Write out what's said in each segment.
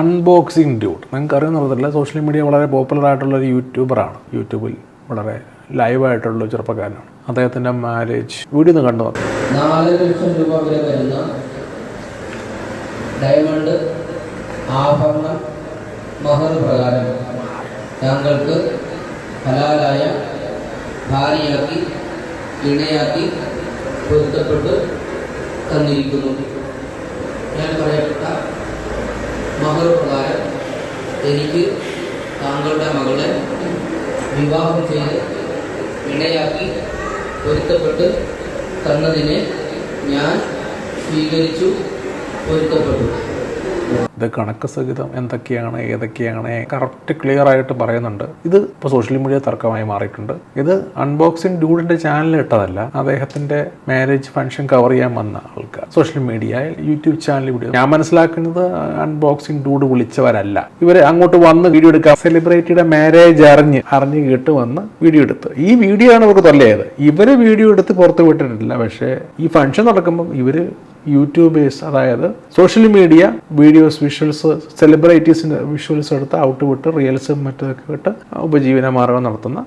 Unboxing dude. നിങ്ങൾക്ക് അറിയുന്നതല്ല, social media വളരെ popular ആയിട്ടുള്ളൊരു യൂട്യൂബറാണ്. യൂട്യൂബിൽ വളരെ ലൈവായിട്ടുള്ള ചെറുപ്പക്കാരനാണ്. അദ്ദേഹത്തിൻ്റെ മാരേജ് വീഡിയോ ഒന്ന് കണ്ടു. 4 ലക്ഷം രൂപ വരെ വരുന്ന ഡയമണ്ട് ആഭരണ മഹർ പ്രകാരം താങ്കൾക്ക് ഹലാലായ ഭാര്യയാക്കി ഇണയാക്കി പൊരുത്തപ്പെട്ട് തന്നിരിക്കുന്നു. ഞാൻ പറയപ്പെട്ട മഹർ പ്രകാരം എനിക്ക് താങ്കളുടെ മകളെ വിവാഹം ചെയ്ത് ഇണയാക്കി പൊരുത്തപ്പെട്ട് തന്നതിനെ ഞാൻ സ്വീകരിച്ചു, പൊരുത്തപ്പെട്ടു. ഇത് കണക്ക് സഹിതം എന്തൊക്കെയാണ് ഏതൊക്കെയാണ് കറക്റ്റ് ക്ലിയർ ആയിട്ട് പറയുന്നുണ്ട്. ഇത് ഇപ്പോൾ സോഷ്യൽ മീഡിയ തർക്കമായി മാറിയിട്ടുണ്ട്. ഇത് അൺബോക്സിങ് ഡ്യൂഡിൻ്റെ ചാനലിൽ ഇട്ടതല്ല, അദ്ദേഹത്തിൻ്റെ മാരേജ് ഫംഗ്ഷൻ കവർ ചെയ്യാൻ വന്ന ആൾക്കാർ സോഷ്യൽ മീഡിയ യൂട്യൂബ് ചാനലിൽ വീഡിയോ. ഞാൻ മനസ്സിലാക്കുന്നത് അൺബോക്സിങ് ഡ്യൂഡ് വിളിച്ചവരല്ല, ഇവർ അങ്ങോട്ട് വന്ന് വീഡിയോ എടുക്കുക. സെലിബ്രിറ്റിയുടെ മാരേജ് അറിഞ്ഞ് കേട്ട് വന്ന് വീഡിയോ എടുത്ത് ഈ വീഡിയോ ആണ് ഇവർക്ക് തൊല്ലയത്. ഇവർ വീഡിയോ എടുത്ത് പുറത്ത് വിട്ടിട്ടില്ല. പക്ഷേ ഈ ഫംഗ്ഷൻ നടക്കുമ്പം ഇവർ യൂട്യൂബേഴ്സ്, അതായത് സോഷ്യൽ മീഡിയ വീഡിയോസ്, വിഷ്വൽസ്, സെലിബ്രിറ്റീസിൻ്റെ വിഷ്വൽസ് എടുത്ത് ഔട്ട് വിട്ട് റീൽസും മറ്റൊക്കെ വിട്ട് ഉപജീവന മാർഗം നടത്തുന്ന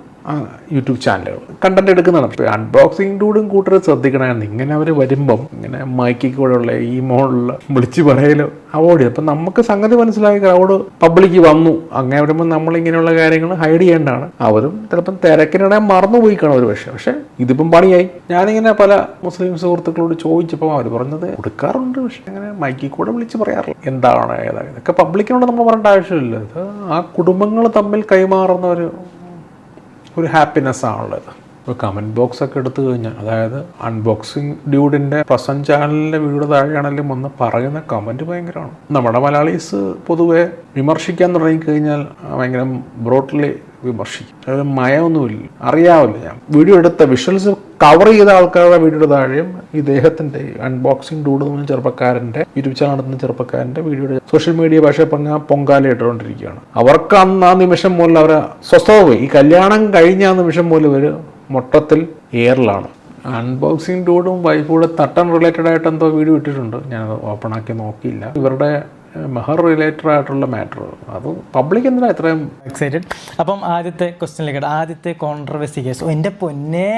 യൂട്യൂബ് ചാനലുകൾ കണ്ടന്റ് എടുക്കുന്നതാണ്. അൺബോക്സിങ് ഡൂഡും കൂട്ടരും ശ്രദ്ധിക്കണമായിരുന്നു. ഇങ്ങനെ അവർ വരുമ്പം ഇങ്ങനെ മൈക്കിൽ കൂടെയുള്ള ഈ മോളിൽ വിളിച്ച് പറയലോ അവോയ്ഡ് ചെയ്യും. അപ്പം നമുക്ക് സംഗതി മനസ്സിലായി, ക്രൗഡ് പബ്ലിക്ക് വന്നു. അങ്ങനെ വരുമ്പോൾ നമ്മളിങ്ങനെയുള്ള കാര്യങ്ങൾ ഹൈഡ് ചെയ്യേണ്ടതാണ്. അവരും ചിലപ്പം തിരക്കിനിടെ മറന്നുപോയി കാണും ഒരു പക്ഷേ ഇതിപ്പം പണിയായി. ഞാനിങ്ങനെ പല മുസ്ലിം സുഹൃത്തുക്കളോട് ചോദിച്ചപ്പോൾ അവർ പറഞ്ഞത് കൊടുക്കാറുണ്ട്, പക്ഷെ അങ്ങനെ മൈക്കിൽ കൂടെ വിളിച്ച് പറയാറില്ല. എന്താണ് ഏതാണ് ഇതൊക്കെ പബ്ലിക്കിനോട് നമ്മൾ പറയേണ്ട ആവശ്യമില്ല. ഇത് ആ കുടുംബങ്ങൾ തമ്മിൽ കൈമാറുന്ന ഒരു ഹാപ്പിനെസ് ആണുള്ളത്. ഇപ്പോൾ കമൻറ്റ് ബോക്സ് ഒക്കെ എടുത്തു കഴിഞ്ഞാൽ, അതായത് അൺബോക്സിങ് ഡ്യൂഡിൻ്റെ പ്രസന്റ് ചാനലിൻ്റെ വീഡിയോ താഴെയാണെങ്കിലും വന്ന് പറയുന്ന കമൻറ്റ് ഭയങ്കരമാണ്. നമ്മുടെ മലയാളീസ് പൊതുവെ വിമർശിക്കാൻ തുടങ്ങിക്കഴിഞ്ഞാൽ ഭയങ്കര ബ്രോഡ്ലി വിമർശിക്കും. അതായത് മയമൊന്നുമില്ല, അറിയാവില്ല. ഞാൻ വീഡിയോ എടുത്ത വിഷ്വൽസ് കവർ ചെയ്ത ആൾക്കാരുടെ വീഡിയോയുടെ താഴെയും ഇദ്ദേഹത്തിൻ്റെ അൺബോക്സിങ് ഡൂഡ് എന്ന് പറഞ്ഞ ചെറുപ്പക്കാരൻ്റെ യൂട്യൂബ് ചാനൽ നടത്തുന്ന ചെറുപ്പക്കാരൻ്റെ വീഡിയോയുടെ സോഷ്യൽ മീഡിയ ഭാഷ പൊങ്കാല ഇട്ടുകൊണ്ടിരിക്കുകയാണ്. അവർക്ക് അന്ന് ആ നിമിഷം മുതൽ അവരെ സ്വസ്ഥത പോയി. ഈ കല്യാണം കഴിഞ്ഞ ആ നിമിഷം മുതൽ ഇവർ മൊത്തത്തിൽ എയറിലാണ്. അൺബോക്സിങ് ഡൂഡും വൈഫൂടെ തട്ടൻ റിലേറ്റഡ് ആയിട്ട് എന്തോ വീഡിയോ ഇട്ടിട്ടുണ്ട്. ഞാനത് ഓപ്പൺ ആക്കി നോക്കിയില്ല. ഇവരുടെ മെഹർ റിലേറ്റഡ് ആയിട്ടുള്ള മാറ്റർ അത് പബ്ലിക് എന്തിനാണ് ഇത്രയും എക്സൈറ്റഡ്. അപ്പം ആദ്യത്തെ ക്വസ്റ്റ്യനിലേക്ക്, ആദ്യത്തെ കോൺട്രവേഴ്സി കേസ്. എൻ്റെ പൊന്നെ,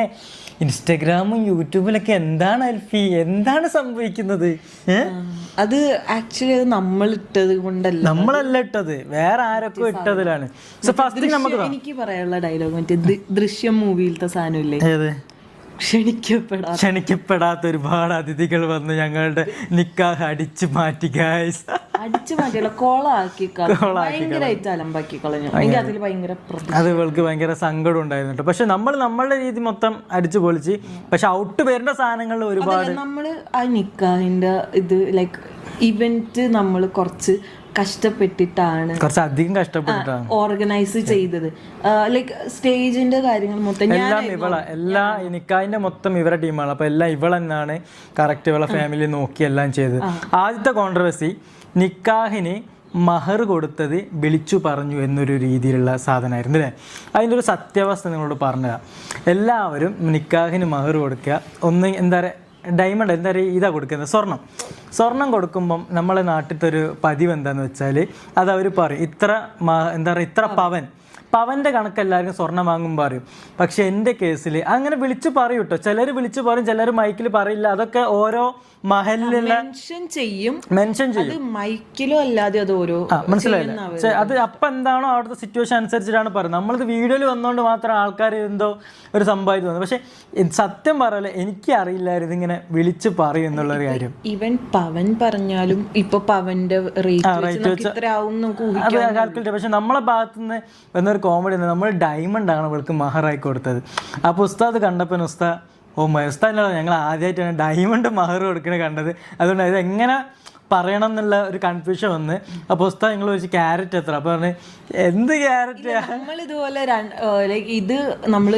ഇൻസ്റ്റഗ്രാമും യൂട്യൂബിലൊക്കെ എന്താണ് അൽഫി, എന്താണ് സംഭവിക്കുന്നത്? അത് ആക്ച്വലി അത് നമ്മളിട്ടത് കൊണ്ടല്ല, നമ്മളല്ല ഇട്ടത്, വേറെ ആരൊക്കെ ഇട്ടതിലാണ്. ഫസ്റ്റ് നമുക്ക് എനിക്ക് പറയാനുള്ള ഡയലോഗ് മറ്റേ ദൃശ്യം മൂവിയിലത്തെ സാധനമില്ലേ, ക്ഷണിക്കപ്പെടാത്ത ഒരുപാട് അതിഥികൾ വന്ന് ഞങ്ങളുടെ നിക്കാഹ് അടിച്ചു മാറ്റി. ഗൈസ്, അടിച്ചു മാറ്റിയല്ല, കോളാക്കി ഭയങ്കരമായിട്ട് അലമ്പാക്കി കളഞ്ഞു. അതിൽ ഭയങ്കര അത് ഇവൾക്ക് ഭയങ്കര സങ്കടം ഉണ്ടായിരുന്നു. പക്ഷെ നമ്മളുടെ രീതി മൊത്തം അടിച്ചു പൊളിച്ച്. പക്ഷെ ഔട്ട് വരേണ്ട സാധനങ്ങളിൽ ഒരുപാട് നമ്മള് ആ നിക്കാഹിന്റെ ഇത് ലൈക്ക് ഇവന്റ് നമ്മൾ കുറച്ച് കഷ്ടപ്പെട്ടിട്ടാണ്, കുറച്ചധികം കഷ്ടപ്പെട്ടിട്ടാണ് ഓർഗനൈസ് ചെയ്തത്. ലൈക്ക് സ്റ്റേജിന്റെ കാര്യങ്ങൾ മൊത്തം എല്ലാം എല്ലാ നിക്കാഹിന്റെ മൊത്തം ഇവരുടെ ടീമാണ്. അപ്പൊ എല്ലാം ഇവളെന്നാണ് കറക്റ്റ് ഇവളെ ഫാമിലി നോക്കി എല്ലാം ചെയ്തത്. ആദ്യത്തെ കോൺട്രവേഴ്സി, നിക്കാഹിന് മഹർ കൊടുത്തത് വിളിച്ചു പറഞ്ഞു എന്നൊരു രീതിയിലുള്ള സാധനമായിരുന്നു അല്ലേ. അതിൻ്റെ ഒരു സത്യാവസ്ഥ നിങ്ങളോട് പറഞ്ഞതാണ്. എല്ലാവരും നിക്കാഹിന് മഹർ കൊടുക്കുക, ഒന്ന് എന്താ പറയുക, ഡയമണ്ട് എന്താ പറയുക, ഇതാ കൊടുക്കുന്നത്, സ്വർണം കൊടുക്കുമ്പം നമ്മളെ നാട്ടിലത്തെ ഒരു പതിവ് എന്താണെന്ന് വെച്ചാൽ അത് അവർ പറയും ഇത്ര ഇത്ര പവൻ്റെ കണക്ക് എല്ലാവരും സ്വർണ്ണം വാങ്ങുമ്പോൾ പറയും. പക്ഷെ എൻ്റെ കേസിൽ അങ്ങനെ വിളിച്ച് പറയും കേട്ടോ. ചിലർ വിളിച്ച് പറയും, ചിലർ മൈക്കിൽ പറയില്ല. അതൊക്കെ ഓരോ മഹലിലുള്ള മെൻഷൻ ചെയ്യും, മൈക്കിലോ അല്ലാതെ അത് ഓരോ മനസ്സിലായില്ല. അത് അപ്പം എന്താണോ അവിടുത്തെ സിറ്റുവേഷൻ അനുസരിച്ചിട്ടാണ് പറയുന്നത്. നമ്മളിത് വീഡിയോയിൽ വന്നുകൊണ്ട് മാത്രം ആൾക്കാർ എന്തോ ഒരു സംഭവമായിട്ട് തോന്നുന്നു. പക്ഷെ സത്യം പറയല്ലേ, എനിക്ക് അറിയില്ലായിരുന്നു ഇങ്ങനെ വിളിച്ച് പറയും എന്നുള്ളൊരു കാര്യം. ഈവൻ പവൻ പറഞ്ഞാലും ഇപ്പൊ പവന്റെ റേറ്റ് കാൽക്കുലേറ്റ്. പക്ഷെ നമ്മളെ ഭാഗത്തുനിന്ന് വന്നൊരു കോമഡി, നമ്മൾ ഡയമണ്ട് ആണ് ഇവൾക്ക് മഹറായി കൊടുത്തത്. അപ്പോൾ ഉസ്താദ് കണ്ടപ്പോൾ ഉസ്താദിനോട് ഞങ്ങൾ ആദ്യമായിട്ടാണ് ഡയമണ്ട് മഹർ കൊടുക്കുന്നത് കണ്ടത്. അതുകൊണ്ട് ഇത് എങ്ങനെ പറയണം എന്നുള്ള ഒരു കൺഫ്യൂഷൻ വന്ന്. അപ്പോൾ ഉസ്താദ് ഞങ്ങൾ ചോദിച്ചു ക്യാരറ്റ് എത്ര? അപ്പോൾ പറഞ്ഞ് എന്ത് ക്യാരറ്റ്, നമ്മളിതുപോലെ ഇത് നമ്മൾ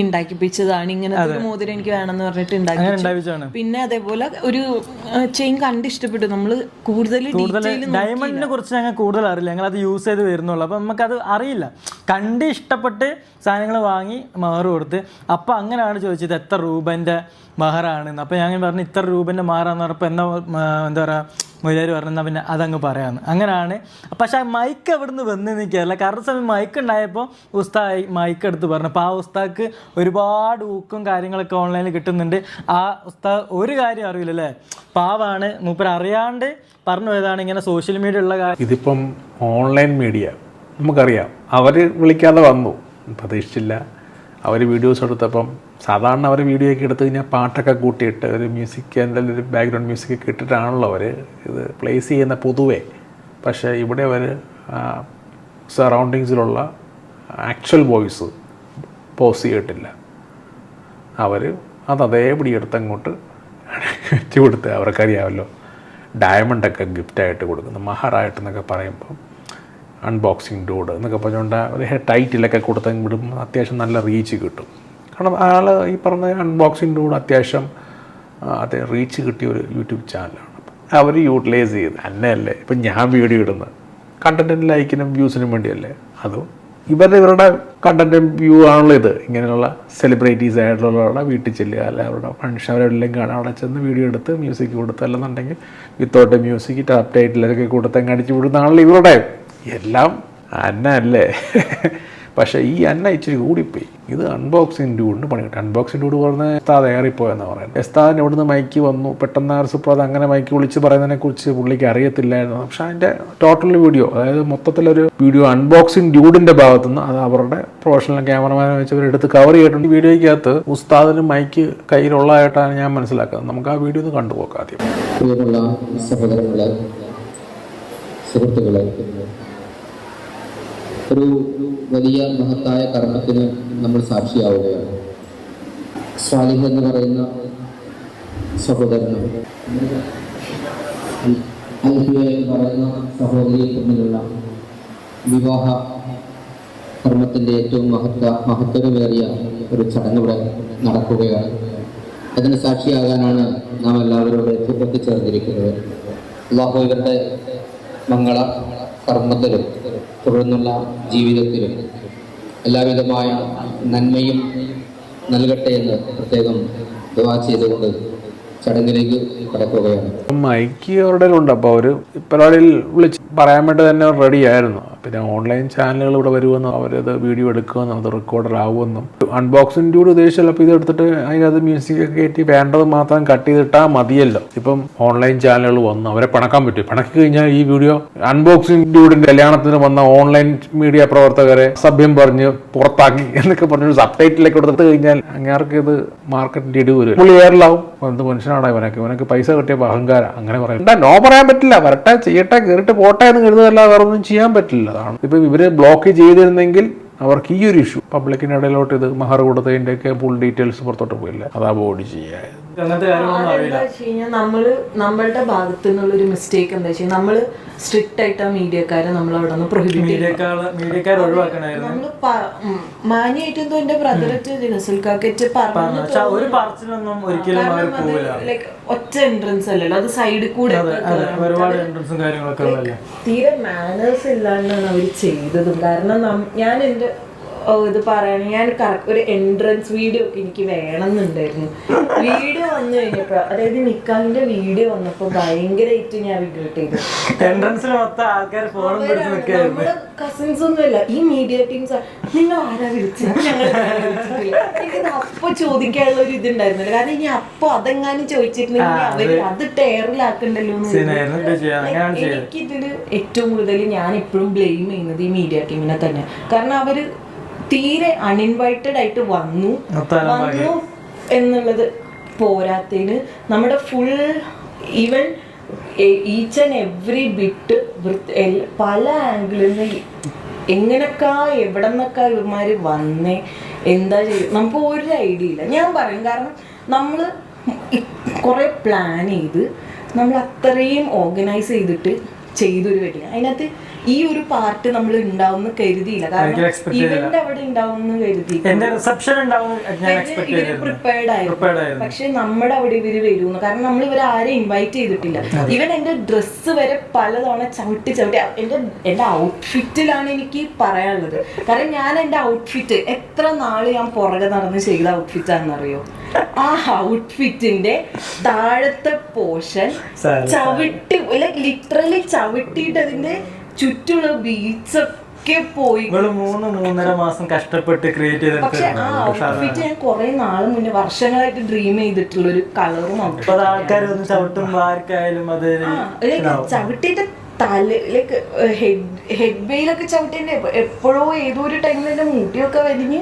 ഉണ്ടാക്കിപ്പിച്ചതാണ്, ഇങ്ങനത്തെ മോതിരം എനിക്ക് വേണമെന്ന് പറഞ്ഞിട്ട് ഉണ്ടാക്കിപ്പിച്ചതാണ്. പിന്നെ അതേപോലെ ഒരു ചെയിൻ കണ്ട് ഇഷ്ടപ്പെട്ടു. നമ്മൾ കൂടുതൽ ഡയമണ്ടിനെ കുറിച്ച് ഞങ്ങൾ കൂടുതൽ അറിയില്ല, ഞങ്ങൾ അത് യൂസ് ചെയ്ത് വരുന്നുള്ളൂ. അപ്പം നമുക്കത് അറിയില്ല. കണ്ട് ഇഷ്ടപ്പെട്ട് സാധനങ്ങൾ വാങ്ങി മഹർ കൊടുത്ത്. അപ്പോൾ അങ്ങനെയാണ് ചോദിച്ചത് എത്ര രൂപൻ്റെ മഹറാണെന്ന്. അപ്പോൾ ഞാൻ പറഞ്ഞു ഇത്ര രൂപൻ്റെ മഹറാന്ന് പറഞ്ഞപ്പോൾ എന്താ പറയുക മൊയ്ലാർ പറഞ്ഞാൽ പിന്നെ അതങ്ങ് പറയാമെന്ന്. അങ്ങനെയാണ്. പക്ഷേ ആ മൈക്ക് എവിടുന്ന് വന്ന് നിൽക്കുകയല്ല. കറക്റ്റ് സമയം മൈക്ക് ഉണ്ടായപ്പോൾ ഉസ്താദ് മൈക്ക് എടുത്ത് പറഞ്ഞു. അപ്പോൾ ആ ഉസ്താദ് ഒരുപാട് ഊക്കും കാര്യങ്ങളൊക്കെ ഓൺലൈനിൽ കിട്ടുന്നുണ്ട്. ആ ഉസ്താദ് ഒരു കാര്യം അറിയില്ലല്ലേ, പാവാണ്, മൂപ്പർ അറിയാണ്ട് പറഞ്ഞു പോയതാണ് ഇങ്ങനെ സോഷ്യൽ മീഡിയ ഉള്ള കാര്യം. ഇതിപ്പം ഓൺലൈൻ മീഡിയ നമുക്കറിയാം, അവർ വിളിക്കാതെ വന്നു, പ്രതീക്ഷിച്ചില്ല. അവർ വീഡിയോസ് എടുത്തപ്പം സാധാരണ അവർ വീഡിയോ ഒക്കെ എടുത്ത് കഴിഞ്ഞാൽ പാട്ടൊക്കെ കൂട്ടിയിട്ട് ഒരു മ്യൂസിക് എന്തെങ്കിലും ഒരു ബാക്ക്ഗ്രൗണ്ട് മ്യൂസിക് ഇട്ടിട്ടാണല്ലോ അവർ ഇത് പ്ലേസ് ചെയ്യുന്ന പൊതുവേ. പക്ഷേ ഇവിടെ അവർ സറൗണ്ടിങ്സിലുള്ള ആക്ച്വൽ വോയിസ് പോസ് ചെയ്തിട്ടില്ല. അവർ അതേപടി എടുത്തങ്ങോട്ട് വെച്ച് കൊടുത്ത്, അവർക്കറിയാമല്ലോ ഡയമണ്ടൊക്കെ ഗിഫ്റ്റായിട്ട് കൊടുക്കുന്നു, മഹറായിട്ടെന്നൊക്കെ പറയുമ്പം അൺബോക്സിങ് ഡൂഡ് എന്നൊക്കെ പറഞ്ഞുകൊണ്ട് ഒരു ടൈറ്റിലൊക്കെ കൊടുത്തെങ്കിൽ വിടും അത്യാവശ്യം നല്ല റീച്ച് കിട്ടും. കാരണം ആൾ ഈ പറഞ്ഞ അൺബോക്സിങ് ഡൂഡ് അത്യാവശ്യം അത് റീച്ച് കിട്ടിയ ഒരു യൂട്യൂബ് ചാനലാണ്. അവർ യൂട്ടിലൈസ് ചെയ്ത് അന്നല്ലേ ഇപ്പം ഞാൻ വീഡിയോ ഇടുന്നത് കണ്ടൻറ്റിന് ലൈക്കിനും വ്യൂസിനും വേണ്ടിയല്ലേ, അതും ഇവരുടെ കണ്ടൻറ്റും വ്യൂ ആണല്ലോ ഇത്. ഇങ്ങനെയുള്ള സെലിബ്രിറ്റീസ് ആയിട്ടുള്ളവരുടെ വീട്ടിൽ ചെല്ലുക, അല്ല അവരുടെ ഫങ്ഷൻ അവരെല്ലാം കാണാൻ അവിടെ ചെന്ന് വീഡിയോ എടുത്ത് മ്യൂസിക് കൊടുത്ത്, അല്ലെന്നുണ്ടെങ്കിൽ വിത്തൗട്ട് മ്യൂസിക് ടാപ്പ് ടൈറ്റിലൊക്കെ കൊടുത്ത് അടിച്ചു വിടുന്നതാണല്ലോ ഇവരുടെ എല്ലാം. അല്ലേ പക്ഷേ ഈ അന്ന ഇച്ചിരി കൂടിപ്പോയി. ഇത് അൺബോക്സിങ് ഡൂഡിന് പണി കിട്ടും. അൺബോക്സിങ് ഡൂഡ് പറഞ്ഞ് എസ്താദ് ഏറിപ്പോയെന്ന് പറയുന്നത്. എസ്താദിന് ഇവിടുന്ന് മൈക്ക് വന്നു, പെട്ടെന്ന് സുപ്രത് അങ്ങനെ മൈക്ക് വിളിച്ച് പറയുന്നതിനെക്കുറിച്ച് പുള്ളിക്ക് അറിയത്തില്ലായിരുന്നു. പക്ഷേ അതിൻ്റെ ടോട്ടൽ വീഡിയോ, അതായത് മൊത്തത്തിലൊരു വീഡിയോ അൺബോക്സിങ് ഡ്യൂഡിൻ്റെ ഭാഗത്തുനിന്ന് അത് അവരുടെ പ്രൊഫഷണൽ ക്യാമറമാനെ വെച്ചവരെടുത്ത് കവർ ചെയ്തിട്ടുണ്ട്. ഈ വീഡിയോയ്ക്കകത്ത് ഉസ്താദിന് മൈക്ക് കയ്യിലുള്ളതായിട്ടാണ് ഞാൻ മനസ്സിലാക്കുന്നത്. നമുക്ക് ആ വീഡിയോ ഒന്ന് കണ്ടുപോക്കാം ആദ്യം. സഹോദരങ്ങളെ, സുഹൃത്തുക്കളെ, ഒരു വലിയ മഹത്തായ കർമ്മത്തിന് നമ്മൾ സാക്ഷിയാവുകയാണ്. സ്വാലിഹ് എന്ന് പറയുന്ന സഹോദരനും അൽഫിയ എന്ന് പറയുന്ന സഹോദരിയെ തമ്മിലുള്ള വിവാഹ കർമ്മത്തിൻ്റെ ഏറ്റവും മഹത്വമേറിയ ഒരു ചടങ്ങ് ഇവിടെ നടക്കുകയാണ്. അതിന് സാക്ഷിയാകാനാണ് നാം എല്ലാവരോട് എത്തിച്ചേർന്നിരിക്കുന്നത്. അല്ലാഹു ഇവരുടെ മംഗള കർമ്മത്തിലും തുടർന്നുള്ള ജീവിതത്തിലും എല്ലാവിധമായ നന്മയും നൽകട്ടെ എന്ന് പ്രത്യേകം ദുആ ചെയ്തുകൊണ്ട് ചടങ്ങിലേക്ക് കടക്കുകയാണ്. മൈക്ക് അവരുടെ ഉണ്ട്. അപ്പോൾ അവർ പരിപാടിയിൽ വിളിച്ച് പറയാൻ വേണ്ടി തന്നെ റെഡി ആയിരുന്നു. പിന്നെ ഓൺലൈൻ ചാനലുകൾ ഇവിടെ വരുമെന്നും അവരത് വീഡിയോ എടുക്കുമെന്നും അത് റെക്കോർഡർ ആവുമെന്നും അൺബോക്സിംഗ് ഡ്യൂഡ് ഉദ്ദേശിച്ചല്ലോ. അപ്പോൾ ഇത് എടുത്തിട്ട് അതിനകത്ത് മ്യൂസിക്കൊക്കെ കയറ്റി വേണ്ടത് മാത്രം കട്ട് ചെയ്തിട്ടാൽ മതിയല്ലോ. ഇപ്പം ഓൺലൈൻ ചാനലുകൾ വന്നു, അവരെ പണക്കാൻ പറ്റും. പണക്കി കഴിഞ്ഞാൽ ഈ വീഡിയോ അൺബോക്സിംഗ് ഡ്യൂഡിൻ്റെ കല്യാണത്തിന് വന്ന ഓൺലൈൻ മീഡിയ പ്രവർത്തകരെ സഭ്യം പറഞ്ഞ് പുറത്താക്കി എന്നൊക്കെ പറഞ്ഞൊരു സബ് ടൈറ്റിലേക്ക് കൊടുത്തിട്ട് കഴിഞ്ഞാൽ അങ്ങേർക്ക് ഇത് മാർക്കറ്റിൻ്റെ ഇടിവരും. പുള്ളി എയറിലാവും. എന്ത് മനുഷ്യനാണ് ഇവനൊക്കെ പൈസ കിട്ടിയപ്പോൾ അഹങ്കാരം അങ്ങനെ പറയും. നോ പറയാൻ പറ്റില്ല. വരട്ടെ, ചെയ്യട്ടെ, കയറിട്ട് പോട്ടെ എന്ന് കരുതുന്നതല്ല, വേറെ ഒന്നും ചെയ്യാൻ പറ്റില്ല. അതാണ് ഇപ്പം ഇവര് ബ്ലോക്ക് ചെയ്തിരുന്നെങ്കിൽ അവർക്ക് ഈ ഒരു ഇഷ്യൂ പബ്ലിക്കിൻ്റെ ഇടയിലോട്ട് ഇത് മഹർ കൊടുത്തതിൻ്റെയൊക്കെ ഫുൾ ഡീറ്റെയിൽസ് പുറത്തോട്ട് പോയില്ല. അതാ ബോഡി ചെയ്യാൻ നമ്മളുടെ ഭാഗത്തു നിന്നുള്ള ഒരു മിസ്റ്റേക്ക് എന്താ വെച്ചാൽ നമ്മള് സ്ട്രിക്റ്റ് ആയിട്ട് ആ മീഡിയക്കാരെ നമ്മൾ അവിടെ നിന്ന് പ്രൊഹിബിറ്റ് നമ്മള് മാന്യായിട്ട് എന്തോ എന്റെ ബ്രദററ്റ് റിസൽക്കാക്കറ്റ് ലൈക്ക് ഒറ്റ എൻട്രൻസ് അല്ലല്ലോ, അത് സൈഡിൽ കൂടെ തീരെ മാനേഴ്സ് ഇല്ലാണ്ടാണ് അവർ ചെയ്തതും. കാരണം ഞാൻ എന്റെ ഇത് പറയണ ഞാൻ ഒരു എൻട്രൻസ് വീഡിയോ ഒക്കെ എനിക്ക് വേണമെന്നുണ്ടായിരുന്നു. വീഡിയോ വന്നു കഴിഞ്ഞപ്പോ, അതായത് നിക്കാഹിന്റെ വീഡിയോ വന്നപ്പോ ഭയങ്കരമായിട്ട് ഞാൻ റിഗ്രറ്റ് ചെയ്തു. നമ്മുടെ കസിൻസ് ഒന്നുമല്ല, ഈ മീഡിയ ടീംസ് നിങ്ങൾ ആരാ വിളിച്ചത്, ഞങ്ങൾ എനിക്കത് അപ്പൊ ചോദിക്കാനുള്ള ഒരു ഇതുണ്ടായിരുന്നില്ല. കാരണം ഇനി അപ്പൊ അതെങ്ങാനും ചോദിച്ചിട്ടുണ്ടെങ്കിൽ അവര് അത് ടയറിലാക്കണ്ടല്ലോ എന്ന്. എനിക്കിതില് ഏറ്റവും കൂടുതൽ ഞാൻ എപ്പോഴും ബ്ലെയിം ചെയ്യുന്നത് ഈ മീഡിയ ടീമിനെ തന്നെ. കാരണം അവര് തീരെ അൺഇൻവൈറ്റഡ് ആയിട്ട് വന്നു എന്നുള്ളത് പോരാത്തതിന് നമ്മുടെ full even each and every bit പല ആംഗിളിൽ നിന്ന് എങ്ങനൊക്കെ എവിടെ നിന്നൊക്കെ ഇവന്മാര് വന്നേ എന്താ ചെയ്യും നമുക്ക് ഒരു ഐഡിയ ഇല്ല. ഞാൻ പറയും, കാരണം നമ്മൾ കുറെ പ്ലാൻ ചെയ്ത് നമ്മൾ അത്രയും ഓർഗനൈസ് ചെയ്തിട്ട് ചെയ്തൊരു വെഡിങ്. അതിനകത്ത് ഈ ഒരു പാർട്ട് നമ്മൾ ഉണ്ടാവുമെന്ന് കരുതിയില്ല, കാരണം ഇവന്റെ അവിടെ ഉണ്ടാവുമെന്ന് കരുതി ഇവര് പ്രിപ്പയർഡ് ആയിരുന്നു. പക്ഷെ നമ്മുടെ അവിടെ ഇവര് വരുമെന്ന്, കാരണം നമ്മൾ ഇവരെ ആരെയും ഇൻവൈറ്റ് ചെയ്തിട്ടില്ല. ഇവൻ എന്റെ ഡ്രസ്സ് വരെ പലതവണ ചവിട്ടി എന്റെ ഔട്ട്ഫിറ്റിലാണ് എനിക്ക് പറയാനുള്ളത്. കാരണം ഞാൻ എന്റെ ഔട്ട്ഫിറ്റ് എത്ര നാള് ഞാൻ പുറകെ നടന്ന് ചെയ്ത ഔട്ട്ഫിറ്റാണെന്നറിയോ? ആ ഔട്ട്ഫിറ്റിന്റെ താഴത്തെ പോർഷൻ ചവിട്ടി ലിറ്ററലി ചവിട്ടിയിട്ട് അതിന്റെ ചുറ്റുള്ള ബീച്ചൊക്കെ പോയി. 3-3.5 മാസം കഷ്ടപ്പെട്ട് ക്രിയേറ്റ് ചെയ്ത. പക്ഷെ ആ ഔട്ട്ഫിറ്റ് ഞാൻ കുറെ നാള് മുന്നേ വർഷങ്ങളായിട്ട് ഡ്രീം ചെയ്തിട്ടുള്ള ഒരു കളറും ആൾക്കാർ ചവിട്ടുമ്പോ ആർക്കായാലും അത് ചവിട്ടിയിട്ട് തലയിലേക്ക് ഹെഡ് വെയിലൊക്കെ ചവിട്ടിന്റെ എപ്പോഴോ ഏതോ ഒരു ടൈമിൽ എന്റെ മുടിയൊക്കെ വലിഞ്ഞ്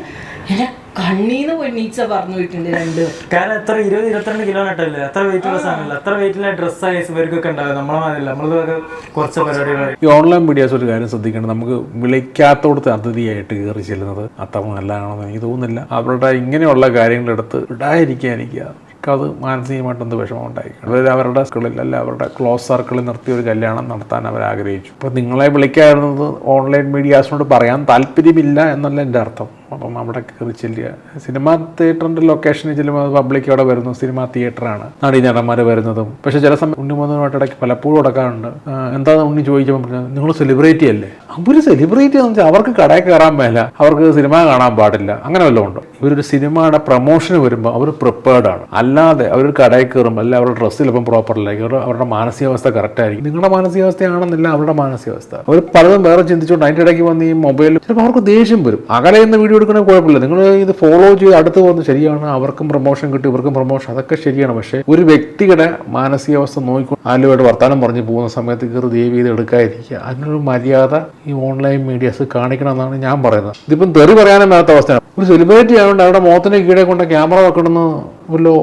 എന്നെ കണ്ണീന്ന് പൊന്നീച്ച പറഞ്ഞു പോയിട്ടുണ്ട് 2. കാരണം എത്ര 20-22 കിലോ നട്ടല്ലേ, അത്ര വെയിറ്റ് ഉള്ള സാധനമല്ല. അത്ര വെയിറ്റിലെ ഡ്രസ് സൈസ് ഇവർക്കൊക്കെ ഉണ്ടാവും. നമ്മളെ മാതിരില്ല, നമ്മളതൊക്കെ കുറച്ച് പരിപാടികൾ. ഈ ഓൺലൈൻ മീഡിയാസ് ഒരു കാര്യം ശ്രദ്ധിക്കണം, നമുക്ക് വിളിക്കാത്തോടത്ത് അതിഥിയായിട്ട് കയറി ചെല്ലുന്നത് അത്ര നല്ലതാണെന്ന് എനിക്ക് തോന്നുന്നില്ല. അവരുടെ ഇങ്ങനെയുള്ള കാര്യങ്ങളെടുത്ത് ഇടാതിരിക്കാതിരിക്കുക. അത് മാനസികമായിട്ട് എന്ത് വിഷമം ഉണ്ടായിരിക്കും. അവരുടെ സ്കൂളിൽ അല്ല അവരുടെ ക്ലോസ് സർക്കിളിൽ നിർത്തി ഒരു കല്യാണം നടത്താൻ അവർ ആഗ്രഹിച്ചു. അപ്പോൾ നിങ്ങളെ വിളിക്കാറുന്നത് ഓൺലൈൻ മീഡിയാസിനോട് പറയാൻ താല്പര്യമില്ല എന്നല്ല എൻ്റെ അർത്ഥം. അപ്പം അവിടെ കയറി ചെല്ലുക. സിനിമാ തിയേറ്ററിൻ്റെ ലൊക്കേഷനിൽ ചെല്ലുമ്പോൾ പബ്ലിക് അവിടെ വരുന്നു, സിനിമാ തിയേറ്ററാണ്, നടന്മാർ വരുന്നതും. പക്ഷേ ചില സമയം ഉണ്ണിമൂന്നുമായിട്ട് ഇടയ്ക്ക് പലപ്പോഴും നടക്കാറുണ്ട്. എന്താ ഉണ്ണി ചോദിക്കുമ്പോൾ പറഞ്ഞാൽ നിങ്ങൾ സെലിബ്രിറ്റി അല്ലേ? അവർ സെലിബ്രിറ്റി എന്ന് വെച്ചാൽ അവർക്ക് കടയിൽ കയറാൻ മേല, അവർക്ക് സിനിമ കാണാൻ പാടില്ല, അങ്ങനെ വല്ലതും ഉണ്ടോ? ഇവരൊരു സിനിമയുടെ പ്രൊമോഷന് വരുമ്പോൾ അവർ പ്രിപ്പയർഡ് ആണ്. അല്ലാതെ അവരൊരു കടയിൽ കയറുമ്പോൾ അല്ല അവരുടെ ഡ്രസ്സ് ചിലപ്പം പ്രോപ്പറിലേക്ക് അവരുടെ മാനസികാവസ്ഥ കറക്റ്റ് ആയിരിക്കും. നിങ്ങളുടെ മാനസികാവസ്ഥയാണെന്നില്ല അവരുടെ മാനസികാവസ്ഥ. അവർ പലതും വേറെ ചിന്തിച്ചുകൊണ്ട് അതിൻ്റെ ഇടയ്ക്ക് വന്ന് ഈ മൊബൈൽ ചിലപ്പോൾ അവർക്ക് ദേഷ്യം വരും. അകലെ നിന്ന് വീഡിയോ എടുക്കണേ കുഴപ്പമില്ല, നിങ്ങൾ ഇത് ഫോളോ ചെയ്ത് അടുത്ത് പോകുന്നത് ശരിയാണ്. അവർക്കും പ്രൊമോഷൻ കിട്ടി, ഇവർക്കും പ്രൊമോഷൻ, അതൊക്കെ ശരിയാണ്. പക്ഷേ ഒരു വ്യക്തിയുടെ മാനസികാവസ്ഥ നോക്കിക്കൊണ്ട് ആലുമായിട്ട് വർത്താനം പറഞ്ഞ് പോകുന്ന സമയത്ത് കയറി ദേവി ഇത് എടുക്കാതിരിക്കുക. അതിനൊരു മര്യാദ ഈ ഓൺലൈൻ മീഡിയാസ് കാണിക്കണമെന്നാണ് ഞാൻ പറയുന്നത്. ഇതിപ്പം തെറി പറയാനും മേലാത്ത അവസ്ഥയാണ്. ഒരു സെലിബ്രിറ്റി ആയതുകൊണ്ട് അവരുടെ മുഖത്തിൻ്റെ കീഴെ കൊണ്ട് ക്യാമറ വെക്കണമെന്ന് വല്ലോ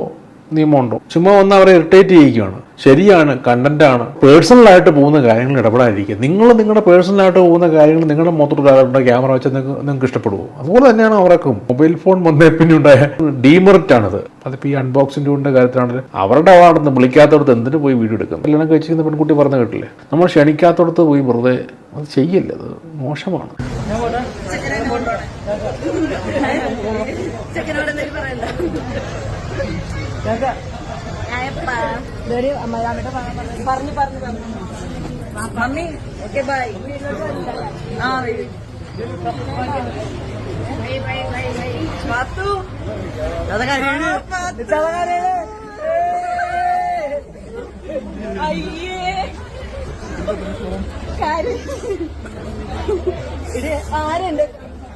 നിയമമുണ്ടോ? ചുമ്മാ വന്ന് അവരെ ഇറിറ്റേറ്റ് ചെയ്യിക്കുകയാണ്. ശരിയാണ്, കണ്ടന്റാണ്. പേഴ്സണലായിട്ട് പോകുന്ന കാര്യങ്ങൾ ഇടപെടാതിരിക്കുക. നിങ്ങൾ നിങ്ങളുടെ പേഴ്സണലായിട്ട് പോകുന്ന കാര്യങ്ങൾ നിങ്ങളുടെ മുഖത്തോട് ക്യാമറ വെച്ചാൽ നിങ്ങൾക്ക് ഇഷ്ടപ്പെടുമോ? അതുപോലെ തന്നെയാണ് അവർക്കും. മൊബൈൽ ഫോൺ വന്നേ പിന്നെ ഉണ്ടായ ഡീമെറിറ്റാണിത്. അതിപ്പോൾ ഈ അൺബോക്സിൻ്റെ കാര്യത്തിലാണെങ്കിൽ അവരുടെ അവാർഡൊന്നും വിളിക്കാത്തടത്ത് എന്തിനു പോയി വീഡിയോ എടുക്കും? കല്യാണം കഴിച്ചിരിക്കുന്ന പെൺകുട്ടി പറഞ്ഞു കേട്ടില്ലേ, നമ്മൾ ക്ഷണിക്കാത്തടത്ത് പോയി വെറുതെ അത് ചെയ്യില്ല, അത് മോശമാണ്. Mummy okay bye. ആരുണ്ട് ചേട്ടന്മാര് ആരുണ്ട്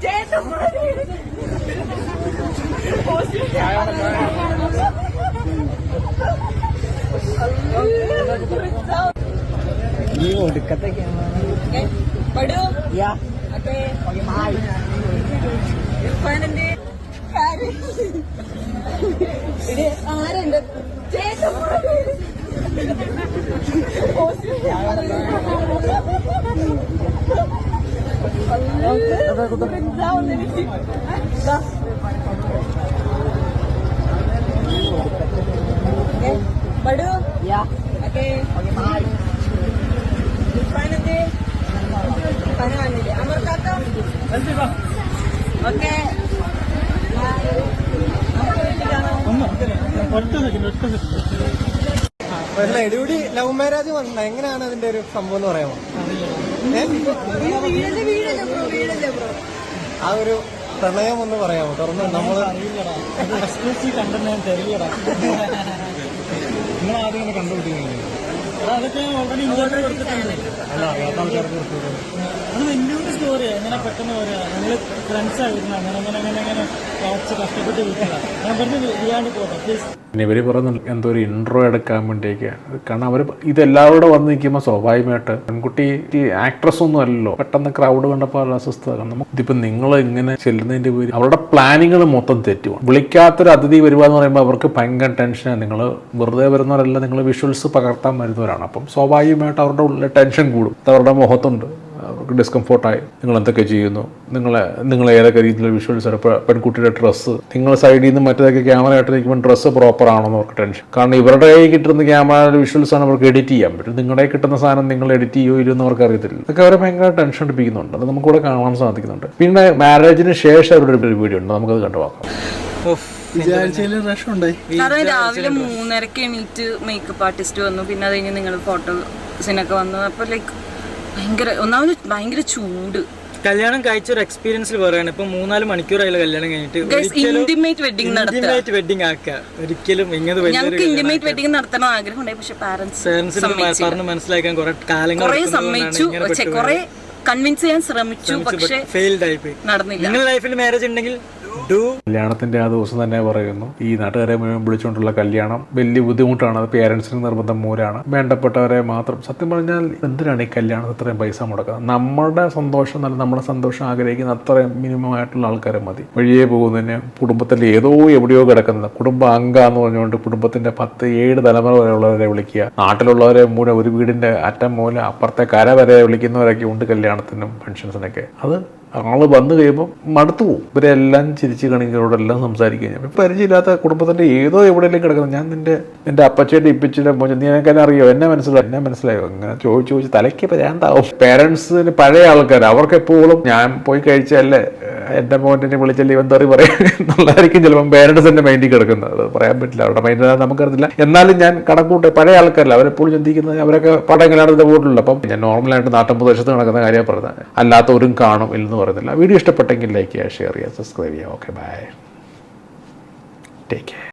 ചേട്ടന്മാര് Badu? Yeah. Okay. Okay, bye. Fine nanti. Fine nanti. Amar kakak. Nanti bang. Okay. എടിപൊടി ലവ് മാരേജ് വന്ന എങ്ങനെയാണ് അതിന്റെ ഒരു സംഭവം എന്ന് പറയാമോ? ആ ഒരു പ്രണയം ഒന്ന് പറയാമോ? തുറന്ന് നമ്മള് നിങ്ങൾ ആദ്യം ഇങ്ങനെ കണ്ടുപിടിക്കുന്നത് അതൊക്കെ ഓൾറെഡി ഇമ്പോർട്ടൻ്റ് കൊടുത്തിട്ടുണ്ട്. അല്ല അറിയാത്ത ആൾക്കാർക്ക് കൊടുത്തത് അത് വലിയൊരു സ്റ്റോറിയാണ്. അങ്ങനെ പെട്ടെന്ന് പറയാ നിങ്ങൾ ഫ്രണ്ട്സ് ആയിരുന്നു, അങ്ങനെ കുറച്ച് കഷ്ടപ്പെട്ട് വീട്ടിലാണ്. ഞാൻ പറഞ്ഞു ചെയ്യാണ്ട് പോട്ടെ പ്ലീസ്. പിന്നെ ഇവർ പറയുന്ന എന്തോ ഒരു ഇൻട്രോ എടുക്കാൻ വേണ്ടിയൊക്കെ, കാരണം അവർ ഇതെല്ലാവരും വന്ന് നിൽക്കുമ്പോൾ സ്വാഭാവികമായിട്ട് പെൺകുട്ടി ആക്ട്രസ് ഒന്നും അല്ലല്ലോ, പെട്ടെന്ന് ക്രൗഡ് കണ്ടപ്പോൾ അസ്വസ്ഥത. നമുക്ക് ഇതിപ്പോൾ നിങ്ങൾ ഇങ്ങനെ ചെല്ലുന്നതിൻ്റെ പേര് അവരുടെ പ്ലാനിങ്ങൾ മൊത്തം തെറ്റുമാണ്. വിളിക്കാത്തൊരു അതിഥി വരുക എന്ന് പറയുമ്പോൾ അവർക്ക് ഭയങ്കര ടെൻഷനാണ്. നിങ്ങൾ വെറുതെ വരുന്നവരല്ല, നിങ്ങൾ വിഷ്വൽസ് പകർത്താൻ വരുന്നവരാണ്. അപ്പം സ്വാഭാവികമായിട്ട് അവരുടെ ഉള്ളിൽ ടെൻഷൻ കൂടും. അവരുടെ മുഖത്തുണ്ട്. ഡിസ്കംഫോർട്ടായി, നിങ്ങൾ എന്തൊക്കെ ചെയ്യുന്നു, നിങ്ങൾ ഏതൊക്കെ രീതിയിലുള്ള വിഷ്വൽസ് ആണ്, ഇപ്പോൾ പെൺകുട്ടിയുടെ ഡ്രസ്സ്, നിങ്ങൾ സൈഡിൽ നിന്ന് മറ്റേതൊക്കെ ക്യാമറ ആയിട്ട് നിൽക്കുമ്പോൾ ഡ്രസ്സ് പ്രോപ്പർ ആണെന്ന് അവർക്ക് ടെൻഷൻ. കാരണം ഇവരുടെ കയ്യിൽ കിട്ടുന്ന ക്യാമറ വിഷ്വൽസ് ആണ് അവർക്ക് എഡിറ്റ് ചെയ്യാൻ പറ്റും. നിങ്ങളുടെ കിട്ടുന്ന സാധനം നിങ്ങൾ എഡിറ്റ് ചെയ്യുമോ ഇല്ലെന്ന് അവർക്ക് അറിയത്തില്ല. അതൊക്കെ അവരെ ഭയങ്കര ടെൻഷൻ അടിപ്പിക്കുന്നുണ്ട്. അത് നമുക്കിവിടെ കാണാൻ സാധിക്കുന്നുണ്ട്. പിന്നെ മാരേജിന് ശേഷം അവരുടെ ഒരു വീഡിയോ ഉണ്ട്, നമുക്കത് കണ്ടുപോകാം. കാരണം രാവിലെ 3:30 എണീറ്റ് മേക്കപ്പ് ആർട്ടിസ്റ്റ് വന്നു, പിന്നെ അത് കഴിഞ്ഞ് നിങ്ങൾ ഫോട്ടോസിനൊക്കെ വന്നു. അപ്പോൾ ലൈക്ക് ഒന്നാമത് ഭയങ്കര ചൂട്. കല്യാണം കഴിച്ചൊരു എക്സ്പീരിയൻസിൽ പറയാണ്. ഇപ്പൊ 3-4 മണിക്കൂറായില്ല കല്യാണം കഴിഞ്ഞിട്ട്. ഇന്റിമേറ്റ് വെഡിങ് ആക്കുക ഒരിക്കലും ഞങ്ങൾക്ക് ഇന്റിമേറ്റ് വെഡിങ് നടത്തണം ആഗ്രഹം ഉണ്ടായി. പക്ഷെ പാരന്റ്സ് പറഞ്ഞ് മനസ്സിലാക്കാൻ കുറെ കാലങ്ങൾ കുറെ സമ്മതിച്ചു, കുറെ കൺവിൻസ് ചെയ്യാൻ ശ്രമിച്ചു, പക്ഷെ ഫെയിൽഡ് ആയിപ്പോയി. നടന്നില്ല. നിങ്ങളുടെ ലൈഫിൽ മാരേജ് ഉണ്ടെങ്കിൽ കല്യാണത്തിന്റെ ആ ദിവസം തന്നെ പറയുന്നു, ഈ നാട്ടുകാരെ മുഴുവൻ വിളിച്ചുകൊണ്ടുള്ള കല്യാണം വലിയ ബുദ്ധിമുട്ടാണ്. അത് പേരൻസിന് നിർബന്ധം മൂലമാണ്. വേണ്ടപ്പെട്ടവരെ മാത്രം. സത്യം പറഞ്ഞാൽ എന്തിനാണ് ഈ കല്യാണത്തിന് ഇത്രയും പൈസ മുടക്കുന്നത്? നമ്മുടെ സന്തോഷം നല്ല നമ്മുടെ സന്തോഷം ആഗ്രഹിക്കുന്ന അത്രയും മിനിമം ആയിട്ടുള്ള ആൾക്കാരെ മതി. വഴിയേ പോകുന്നതിന് കുടുംബത്തിൽ ഏതോ എവിടെയോ കിടക്കുന്നത് കുടുംബ അംഗ എന്ന് പറഞ്ഞുകൊണ്ട് കുടുംബത്തിന്റെ 10-7 തലമുറ വരെയുള്ളവരെ വിളിക്കുക. നാട്ടിലുള്ളവരെ മുഴുവൻ ഒരു വീടിന്റെ അറ്റം മൂലം അപ്പുറത്തെ കര വരെ വിളിക്കുന്നവരൊക്കെ ഉണ്ട് കല്യാണത്തിനും ഫംഗ്ഷൻസിനൊക്കെ. അത് ആള് വന്നു കഴിയുമ്പോൾ മടുത്തു പോകും. ഇവരെല്ലാം ചിരിച്ച് കണികളോടെല്ലാം സംസാരിക്കുക. ഇപ്പം പരിചയമില്ലാത്ത കുടുംബത്തിൻ്റെ ഏതോ എവിടെയെങ്കിലും കിടക്കുന്നത്, ഞാൻ നിന്റെ അപ്പച്ചയുടെ ഇപ്പിച്ചിയുടെ മോചം നീ എനിക്കെന്നെ അറിയോ, എന്നെ മനസ്സിലായോ അങ്ങനെ ചോദിച്ച് തലയ്ക്ക് ഭ്രാന്താവും. പേരൻസിന് പഴയ ആൾക്കാർ അവർക്ക് എപ്പോഴും ഞാൻ പോയി കഴിച്ചല്ലേ എൻ്റെ മോനെ വിളിച്ചല്ലേ ഇവൻ തെറി പറയും എന്നുള്ളതായിരിക്കും ചിലപ്പം പേരൻസിൻ്റെ മൈൻഡിൽ കിടക്കുന്നത്. അത് പറയാൻ പറ്റില്ല, അവരുടെ മൈൻഡിൽ നമുക്കറിയില്ല. എന്നാലും ഞാൻ കണക്കൂട്ടെ പഴയ ആൾക്കാരല്ല, അവരെപ്പോഴും ചിന്തിക്കുന്നത് അവരൊക്കെ പടങ്ങളാണ് പോയിട്ടുള്ളൂ. അപ്പം ഞാൻ നോർമലായിട്ട് നാട്ടിൻ പ്രദേശത്ത് നടക്കുന്ന കാര്യം പറഞ്ഞത്, അല്ലാത്തവരും കാണും ഇല്ലെന്ന് പറയുന്നില്ല. വീഡിയോ ഇഷ്ടപ്പെട്ടെങ്കിൽ ലൈക്ക് ചെയ്യുക, ഷെയർ ചെയ്യുക, സബ്സ്ക്രൈബ് ചെയ്യുക. Okay, bye, take care.